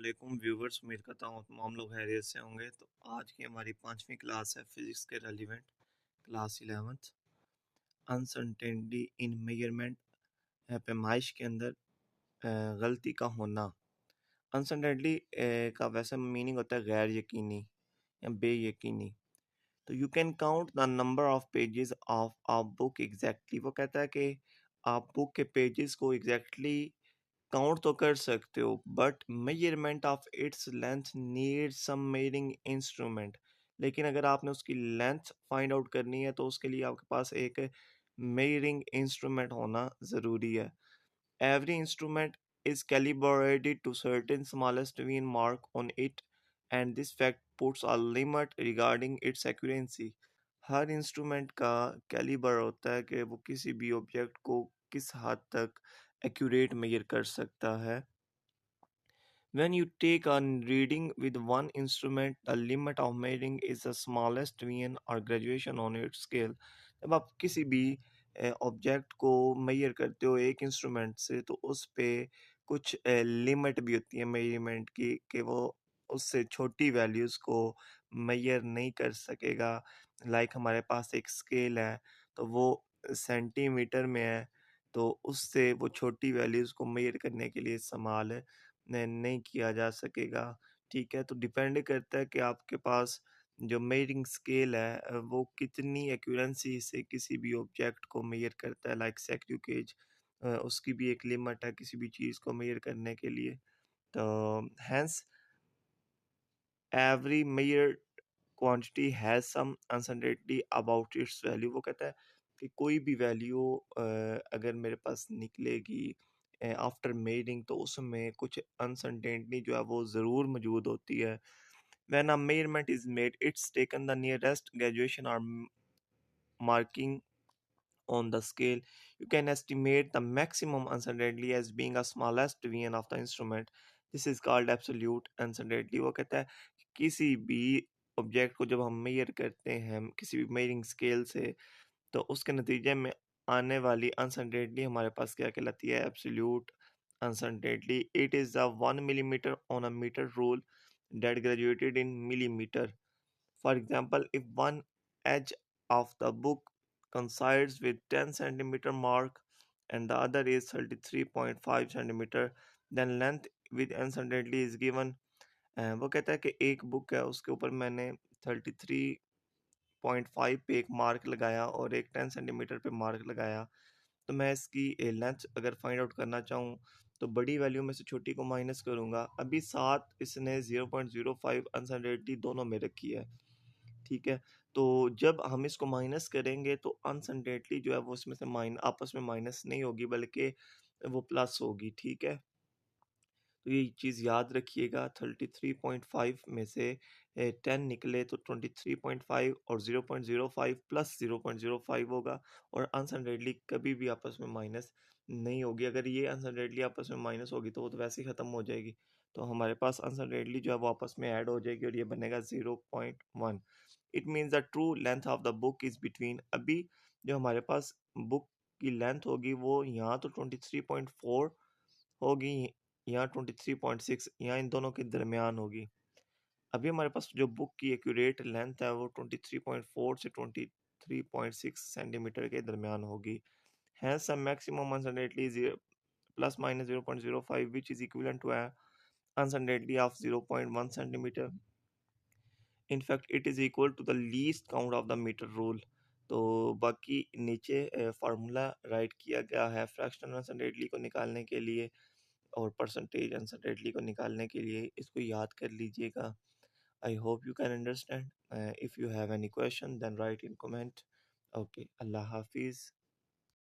वालेकुम व्यूवर्स। उम्मीद करता हूँ तमाम लोग खैरियत से होंगे। तो आज की हमारी 5वीं क्लास है फिजिक्स के relevant, class 11th, uncertainty in measurement. पैमाइश के अंदर गलती का होना। अनसर्टेनिटी का वैसा मीनिंग होता है गैर यकीनी या बेयकीनी। तो you can count the number of pages of a book exactly. वो कहता है कि आप बुक के पेजेस को एग्जैक्टली काउंट तो कर सकते हो, but measurement of its length need some measuring instrument. लेकिन अगर आपने उसकी लेंथ फाइंड आउट करनी है तो उसके लिए आपके पास एक मेजरिंग इंस्ट्रूमेंट होना ज़रूरी है। Every instrument is calibrated to certain smallest mean mark on it, and this fact puts a limit regarding its accuracy. Her instrument का कैलिबर होता है कि वो किसी भी ऑब्जेक्ट को किस हद तक एक्यूरेट मेजर कर सकता है। When you take a reading with one instrument, the limit of measuring is the smallest VN or graduation on its scale. जब आप किसी भी ऑब्जेक्ट को मेजर करते हो एक इंस्ट्रूमेंट से, तो उस पे कुछ लिमिट भी होती है मेजरमेंट की कि वो उससे छोटी वैल्यूज़ को मेजर नहीं कर सकेगा। लाइक हमारे पास एक स्केल है, तो वो सेंटीमीटर में है, तो उससे वो छोटी वैल्यूज़ को मेजर करने के लिए इस्तेमाल नहीं किया जा सकेगा। ठीक है, तो डिपेंड करता है कि आपके पास जो मेजरिंग स्केल है वो कितनी एक्यूरेंसी से किसी भी ऑब्जेक्ट को मेजर करता है। लाइक सेंट्रीफ्यूज, उसकी भी एक लिमिट है किसी भी चीज़ को मेजर करने के लिए। तो hence every measured quantity has some uncertainty about its value. वो कहता है कि कोई भी वैल्यू अगर मेरे पास निकलेगी आफ्टर मेजरिंग, तो उसमें कुछ अनसर्टेनिटी जो है वो ज़रूर मौजूद होती है। When a measurement is made, it's taken the nearest graduation और marking on the scale. You can estimate the maximum uncertainty as being a smallest variance of the instrument. This is called absolute uncertainty. वो कहता है कि किसी भी object को जब हम मेजर करते हैं किसी भी मेजरिंग स्केल से, तो उसके नतीजे में आने वाली अनसर्टेनिटी हमारे पास क्या कहलाती है? Absolute uncertainty. It is the 1 millimeter on a meter rule that graduated in millimeter. For example, if one edge of the book coincides with 10 centimeter mark and the other is 33.5 centimeter, then length with uncertainty is given. वो कहता है कि एक book है, उसके ऊपर मैंने 33.5 पे एक मार्क लगाया और एक 10 सेंटीमीटर पे मार्क लगाया। तो मैं इसकी लेंथ अगर फाइंड आउट करना चाहूँ, तो बड़ी वैल्यू में से छोटी को माइनस करूँगा। अभी साथ इसने 0.05 अनसर्टेनिटी दोनों में रखी है। ठीक है, तो जब हम इसको माइनस करेंगे तो अनसर्टेनिटी जो है वो उसमें से आपस में माइनस नहीं होगी, बल्कि वो प्लस होगी। ठीक है, तो ये चीज़ याद रखिएगा। 33.5 में से 10 निकले तो 23.5 और 0.05 प्लस 0.05 होगा, और अनसर्टेनिटी कभी भी आपस में माइनस नहीं होगी। अगर ये अनसर्टेनिटी आपस में माइनस होगी तो वो तो वैसे ही ख़त्म हो जाएगी। तो हमारे पास अनसर्टेनिटी जो है वो आपस में ऐड हो जाएगी और ये बनेगा 0.1। It means the true length of the book is between. अभी जो हमारे पास बुक की लेंथ होगी वो यहाँ तो 23.4 होगी, यहाँ 23.6, यहाँ इन दोनों के दरमियान होगी। अभी हमारे पास जो बुक की एक्यूरेट लेंथ है वो 23.4 से 23.6 सेंटीमीटर के दरमियान होगी। Hence, the maximum uncertainty is plus minus 0.05, which is equivalent to a uncertainty of 0.1 centimeter. In fact, it is equal to the least count of the meter rule. तो बाकी नीचे formula right किया गया है fractional uncertainty को निकालने के लिए और परसेंटेज अनसर्टेनिटी को निकालने के लिए। इसको याद कर लीजिएगा। I hope you can understand. If you have any question then write in comment. Okay, अल्लाह हाफिज़।